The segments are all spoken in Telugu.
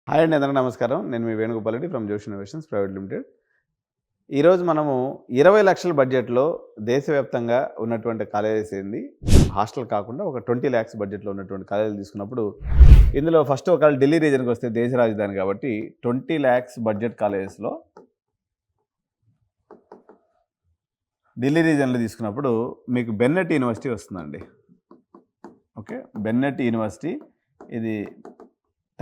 హాయ్ అండి, అందరికీ నమస్కారం. నేను మీ వేణుగోపాల్ రెడ్డి ఫ్రమ్ జోష్ ఇన్నోవేషన్స్ ప్రైవేట్ లిమిటెడ్. ఈరోజు మనము 20 లక్షల బడ్జెట్‌లో దేశవ్యాప్తంగా ఉన్నటువంటి కాలేజెస్ ఏంది, హాస్టల్ కాకుండా ఒక 20 లాక్స్ బడ్జెట్‌లో ఉన్నటువంటి కాలేజీలు తీసుకున్నప్పుడు, ఇందులో ఫస్ట్ ఒకవేళ ఢిల్లీ రీజన్‌కి వస్తే దేశ రాజధాని కాబట్టి 20 లాక్స్ బడ్జెట్ కాలేజెస్‌లో ఢిల్లీ రీజన్‌లో తీసుకున్నప్పుడు మీకు బెన్నెట్ యూనివర్సిటీ వస్తుందండి. ఓకే, బెన్నెట్ యూనివర్సిటీ ఇది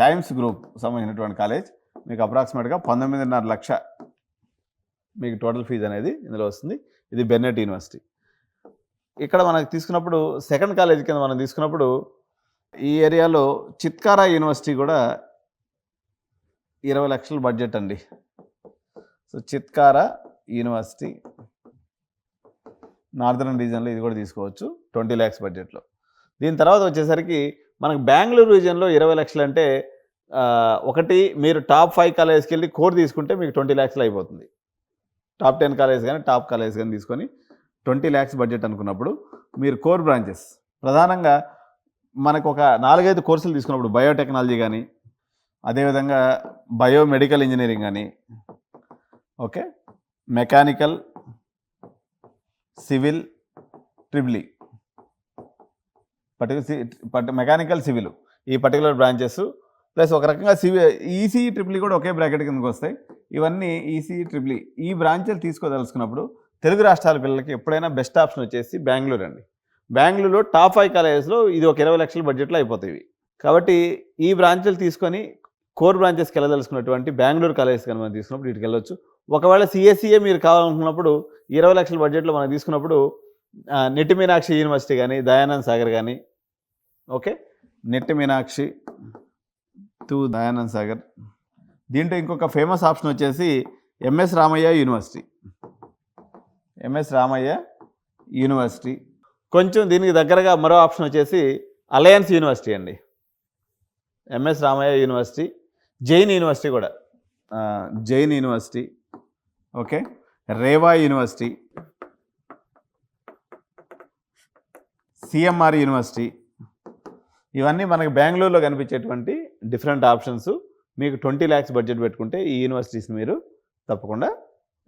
టైమ్స్ గ్రూప్ సంబంధించినటువంటి కాలేజ్. మీకు అప్రాక్సిమేట్గా 19.5 లక్ష మీకు టోటల్ ఫీజు అనేది ఇందులో వస్తుంది. ఇది బెన్నెట్ యూనివర్సిటీ. ఇక్కడ మనకు తీసుకున్నప్పుడు సెకండ్ కాలేజ్ కింద మనం తీసుకున్నప్పుడు ఈ ఏరియాలో చిత్కారా యూనివర్సిటీ కూడా 20 లక్షల బడ్జెట్ అండి. సో చిత్కారా యూనివర్సిటీ నార్దర్న్ రీజన్లో ఇది కూడా తీసుకోవచ్చు 20 లాక్స్ బడ్జెట్లో. దీని తర్వాత వచ్చేసరికి మనకు బెంగళూరు రీజియన్లో 20 లక్షలు అంటే ఒకటి మీరు టాప్ 5 కాలేజ్కి వెళ్ళి కోర్ తీసుకుంటే మీకు 20 లాక్స్లో అయిపోతుంది. టాప్ 10 కాలేజ్ కానీ టాప్ కాలేజ్ కానీ తీసుకొని 20 లాక్స్ బడ్జెట్ అనుకున్నప్పుడు మీరు కోర్ బ్రాంచెస్ ప్రధానంగా మనకు ఒక 4-5 కోర్సులు తీసుకున్నప్పుడు బయోటెక్నాలజీ కానీ, అదేవిధంగా బయోమెడికల్ ఇంజనీరింగ్ కానీ, okay, mechanical, civil, triple mechanical, civil ఈ పర్టికులర్ బ్రాంచెస్ ప్లస్ ఒక రకంగా ఈసీఈ ట్రిపుల్ కూడా ఒకే బ్రాకెట్ కిందకి వస్తాయి. ఇవన్నీ ఈసీఈ ట్రిపుల్ ఈ బ్రాంచ్లు తీసుకోదలుచుకున్నప్పుడు తెలుగు రాష్ట్రాల పిల్లలకి ఎప్పుడైనా బెస్ట్ ఆప్షన్ వచ్చేసి బెంగళూరు అండి. బెంగళూరులో టాప్ 5 కాలేజెస్లో ఇది ఒక 20 లక్షల బడ్జెట్లో అయిపోతాయి. కాబట్టి ఈ బ్రాంచ్లు తీసుకొని కోర్ బ్రాంచెస్కి వెళ్ళదలుచుకున్నటువంటి బెంగళూరు కాలేజెస్ కానీ మనం తీసుకున్నప్పుడు వీటికి వెళ్ళొచ్చు. ఒకవేళ సిఎస్సిఏ మీరు కావాలనుకున్నప్పుడు 20 లక్షల బడ్జెట్లో మనం తీసుకున్నప్పుడు నిట్టి మీనాక్షి యూనివర్సిటీ కానీ, దయానంద్ సాగర్ కానీ, ఓకే, నిట్టి మీనాక్షి టు దయానంద్ సాగర్. దీంట్లో ఇంకొక ఫేమస్ ఆప్షన్ వచ్చేసి MS Ramaiah university. MS Ramaiah university. కొంచెం దీనికి దగ్గరగా మరో ఆప్షన్ వచ్చేసి అలయన్స్ యూనివర్సిటీ అండి. MS Ramaiah university, Jain university కూడా, Jain university, okay, Reva university, CMR university. ఇవన్నీ మనకి బెంగళూరులో కనిపించేటువంటి డిఫరెంట్ ఆప్షన్స్. మీకు 20 లాక్స్ బడ్జెట్ పెట్టుకుంటే ఈ యూనివర్సిటీస్ని మీరు తప్పకుండా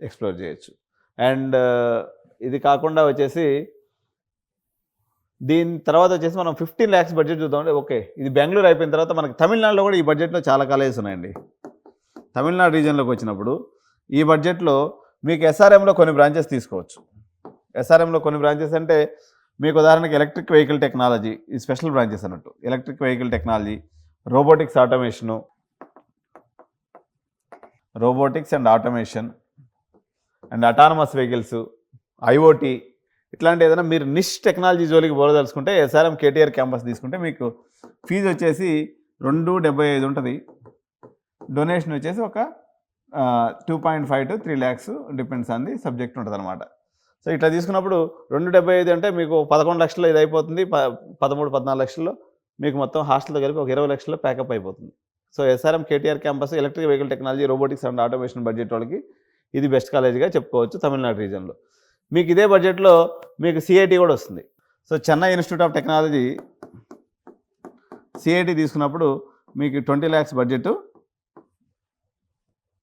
ఎక్స్ప్లోర్ చేయొచ్చు. అండ్ ఇది కాకుండా వచ్చేసి దీని తర్వాత వచ్చేసి మనం 15 లాక్స్ బడ్జెట్ చూద్దామంటే, ఓకే, ఇది బెంగళూరు అయిపోయిన తర్వాత మనకి తమిళనాడులో కూడా ఈ బడ్జెట్లో చాలా కాలేజెస్ ఉన్నాయండి. తమిళనాడు రీజియన్లోకి వచ్చినప్పుడు ఈ బడ్జెట్లో మీకు ఎస్ఆర్ఎంలో కొన్ని బ్రాంచెస్ తీసుకోవచ్చు. ఎస్ఆర్ఎంలో కొన్ని బ్రాంచెస్ అంటే మీకు ఉదాహరణకి ఎలక్ట్రిక్ వెహికల్ టెక్నాలజీ, ఈ స్పెషల్ బ్రాంచెస్ అన్నట్టు. Electric vehicle technology, robotics and automation and autonomous vehicles, IoT, ఇట్లాంటి ఏదైనా మీరు నిష్ టెక్నాలజీ జోలికి పోదలుచుకుంటే ఎస్ఆర్ఎం కేటీఆర్ క్యాంపస్ తీసుకుంటే మీకు ఫీజు వచ్చేసి 275 ఉంటుంది. డొనేషన్ వచ్చేసి ఒక 2.5 to 3 lakhs depends on the subject ఉంటుంది అనమాట. సో ఇట్లా తీసుకున్నప్పుడు 275 అంటే మీకు 11 లక్షల్లో ఇది అయిపోతుంది. 13-14 లక్షల్లో మీకు మొత్తం హాస్టల్తో కలిపి ఒక 20 లక్షల్లో ప్యాకప్ అయిపోతుంది. So SRM KTR campus electric vehicle technology, robotics and automation budget వాళ్ళకి ఇది బెస్ట్ కాలేజ్గా చెప్పుకోవచ్చు తమిళనాడు రీజన్లో. మీకు ఇదే బడ్జెట్లో మీకు సిఐటి కూడా వస్తుంది. So Chennai institute of technology CIT తీసుకున్నప్పుడు మీకు 20 లాక్స్ బడ్జెట్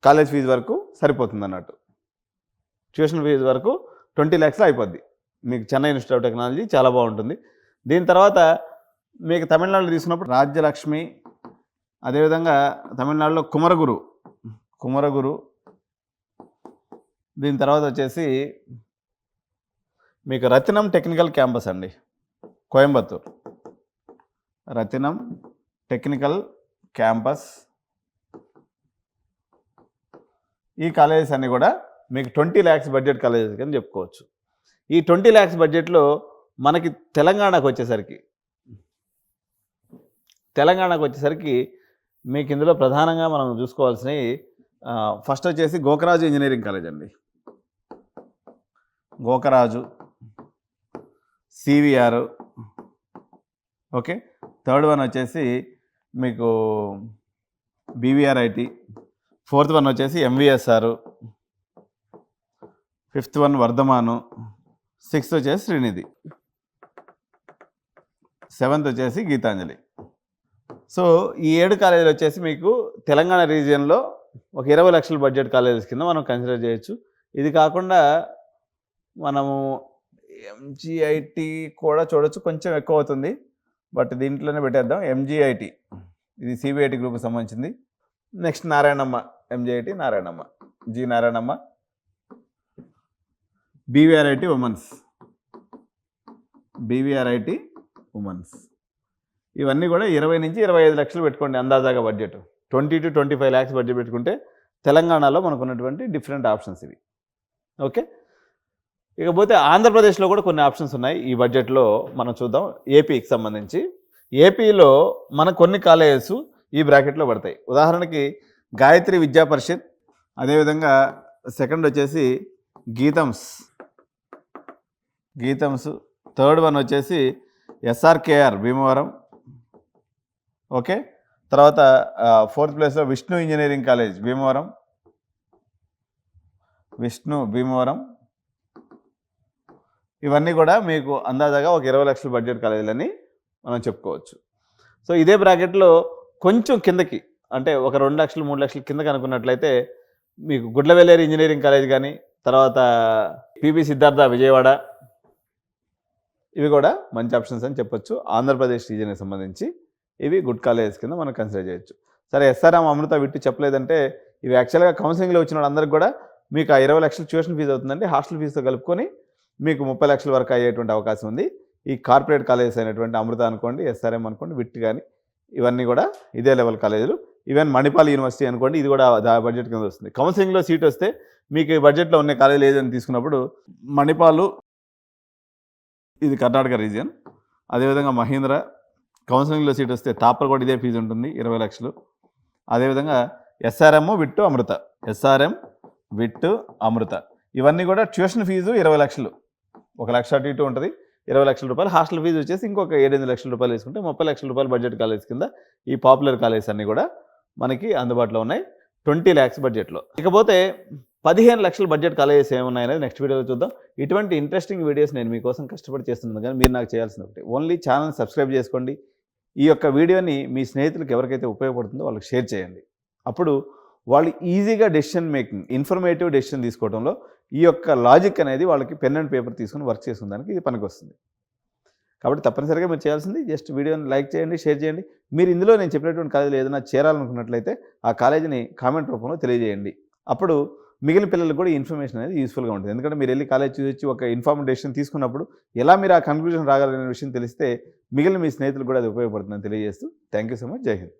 కాలేజ్ ఫీజు వరకు సరిపోతుంది అన్నట్టు. ట్యూషన్ ఫీజు వరకు 20 లాక్స్లో అయిపోద్ది. మీకు చెన్నై ఇన్స్టిట్యూట్ ఆఫ్ టెక్నాలజీ చాలా బాగుంటుంది. దీని తర్వాత మీకు తమిళనాడులో తీసుకున్నప్పుడు రాజ్యలక్ష్మి, అదేవిధంగా తమిళనాడులో కుమరగురు. దీని తర్వాత వచ్చేసి మీకు రత్నం టెక్నికల్ క్యాంపస్ అండి, కోయంబత్తూర్. రత్నం టెక్నికల్ క్యాంపస్. ఈ కాలేజెస్ అన్నీ కూడా మీకు 20 లాక్స్ బడ్జెట్ కాలేజెస్ అని చెప్పుకోవచ్చు. ఈ 20 లాక్స్ బడ్జెట్లో మనకి తెలంగాణకు వచ్చేసరికి మీకు ఇందులో ప్రధానంగా మనం చూసుకోవాల్సినవి ఫస్ట్ వచ్చేసి గోకరాజు ఇంజనీరింగ్ కాలేజ్ అండి. Gokaraju, CVR, okay. Third one వచ్చేసి మీకు బీవీఆర్ఐటి. ఫోర్త్ వన్ వచ్చేసి MVSR. Fifth one Vardhaman. Sixth వచ్చేసి శ్రీనిధి. సెవెంత్ వచ్చేసి గీతాంజలి. సో ఈ 7 కాలేజీలు వచ్చేసి మీకు తెలంగాణ రీజియన్లో ఒక 20 లక్షల బడ్జెట్ కాలేజెస్ కింద మనం కన్సిడర్ చేయొచ్చు. ఇది కాకుండా మనము ఎంజీఐటీ కూడా చూడొచ్చు, కొంచెం ఎక్కువ అవుతుంది, బట్ దీంట్లోనే పెట్టేద్దాం. ఎంజీఐటీ ఇది సిబిఐటి గ్రూప్కి సంబంధించింది. Next Narayanamma, MGIT Narayanamma, G Narayanamma, BVRIT women's, BVRIT women's. ఇవన్నీ కూడా 20 నుంచి 25 లక్షలు పెట్టుకోండి అందాజాగా బడ్జెట్. 20 to 25 lakhs బడ్జెట్ పెట్టుకుంటే తెలంగాణలో మనకు ఉన్నటువంటి డిఫరెంట్ ఆప్షన్స్ ఇవి. ఓకే, ఇకపోతే ఆంధ్రప్రదేశ్లో కూడా కొన్ని ఆప్షన్స్ ఉన్నాయి ఈ బడ్జెట్లో. మనం చూద్దాం. ఏపీకి సంబంధించి ఏపీలో మనకు కొన్ని కాలేజెస్ ఈ బ్రాకెట్లో పడతాయి. ఉదాహరణకి గాయత్రి విద్యా పరిషత్, అదేవిధంగా సెకండ్ వచ్చేసి గీతమ్స్, థర్డ్ వన్ వచ్చేసి ఎస్ఆర్కేఆర్ భీమవరం. ఓకే, తర్వాత ఫోర్త్ ప్లేస్లో విష్ణు ఇంజనీరింగ్ కాలేజ్ భీమవరం, భీమవరం. ఇవన్నీ కూడా మీకు అందాజాగా ఒక 20 లక్షల బడ్జెట్ కాలేజీలని మనం చెప్పుకోవచ్చు. సో ఇదే బ్రాకెట్లో కొంచెం కిందకి, అంటే ఒక 2 లక్షలు 3 లక్షల కిందకి అనుకున్నట్లయితే మీకు గుడ్లవెల్లేరు ఇంజనీరింగ్ కాలేజ్ కానీ, తర్వాత పిబి సిద్ధార్థ విజయవాడ, ఇవి కూడా మంచి ఆప్షన్స్ అని చెప్పొచ్చు. ఆంధ్రప్రదేశ్ రీజియన్కి సంబంధించి ఇవి గుడ్ కాలేజెస్ కింద మనం కన్సిడర్ చేయొచ్చు. సరే, ఎస్ఆర్ఎం అమృత విట్టు చెప్పలేదంటే ఇవి యాక్చువల్గా కౌన్సిలింగ్లో వచ్చిన వాళ్ళందరికీ కూడా మీకు ఆ 20 లక్షలు ట్యూషన్ ఫీజు అవుతుందండి. హాస్టల్ ఫీజుతో కలుపుకొని మీకు 30 లక్షల వరకు అయ్యేటువంటి అవకాశం ఉంది. ఈ కార్పొరేట్ కాలేజెస్ అయినటువంటి అమృత అనుకోండి, ఎస్ఆర్ఎం అనుకోండి, విట్ కానీ, ఇవన్నీ కూడా ఇదే లెవెల్ కాలేజీలు. ఈవెన్ మణిపాల్ యూనివర్సిటీ అనుకోండి, ఇది కూడా బడ్జెట్ కింద వస్తుంది. కౌన్సిలింగ్లో సీట్ వస్తే మీకు ఈ బడ్జెట్లో ఉన్న కాలేజీలు ఏదని తీసుకున్నప్పుడు మణిపాల్, ఇది కర్ణాటక రీజియన్. అదేవిధంగా మహీంద్ర, కౌన్సిలింగ్లో సీట్ వస్తే తాపర్ కూడా ఇదే ఫీజు ఉంటుంది, 20 లక్షలు. అదేవిధంగా ఎస్ఆర్ఎం విట్టు అమృత, ఇవన్నీ కూడా ట్యూషన్ ఫీజు 20 లక్షలు, 1 లక్ష అటు ఇటు ఉంటుంది, 20 లక్షల రూపాయలు. హాస్టల్ ఫీజు వచ్చేసి ఇంకొక 7-8 లక్షల రూపాయలు వేసుకుంటే 30 లక్షల రూపాయలు బడ్జెట్ కాలేజ్ కింద ఈ పాపులర్ కాలేజెస్ అన్నీ కూడా మనకి అందుబాటులో ఉన్నాయి 20 lakhs బడ్జెట్లో. ఇకపోతే 15 లక్షల బడ్జెట్ కాలేజెస్ ఏమున్నాయనేది నెక్స్ట్ వీడియోలో చూద్దాం. ఇటువంటి ఇంట్రెస్టింగ్ వీడియోస్ నేను మీకోసం కష్టపడి చేస్తున్నాను, కానీ మీరు నాకు చేయాల్సింది ఒకటి, ఓన్లీ ఛానల్ సబ్స్క్రైబ్ చేసుకోండి. ఈ యొక్క వీడియోని మీ స్నేహితులకు ఎవరికైతే ఉపయోగపడుతుందో వాళ్ళకి షేర్ చేయండి. అప్పుడు వాళ్ళు ఈజీగా డెసిషన్ మేకింగ్, ఇన్ఫర్మేటివ్ డెసిషన్ తీసుకోవడంలో ఈ యొక్క లాజిక్ అనేది వాళ్ళకి పెన్ అండ్ పేపర్ తీసుకుని వర్క్ చేసుకునేదానికి ఇది పనికొస్తుంది. కాబట్టి తప్పనిసరిగా మీరు చేయాల్సింది జస్ట్ వీడియోని లైక్ చేయండి, షేర్ చేయండి. మీరు ఇందులో నేను చెప్పినటువంటి కాలేజీలో ఏదైనా చేరాలనుకున్నట్లయితే ఆ కాలేజీని కామెంట్ రూపంలో తెలియజేయండి. అప్పుడు మిగిలిన పిల్లలకు కూడా ఈ ఇన్ఫర్మేషన్ అనేది యూస్ఫుల్గా ఉంటుంది. ఎందుకంటే మీరు వెళ్ళి కాలేజ్ చూసి ఒక ఇన్ఫార్మ్ డెసిషన్ తీసుకున్నప్పుడు ఎలా మీరు ఆ కన్క్లూజన్ రాగలనే విషయం తెలిస్తే మిగిలిన మీ స్నేహితులు కూడా అది ఉపయోగపడుతుందని తెలియజేస్తూ థ్యాంక్ యూ సో మచ్. జై హింద్.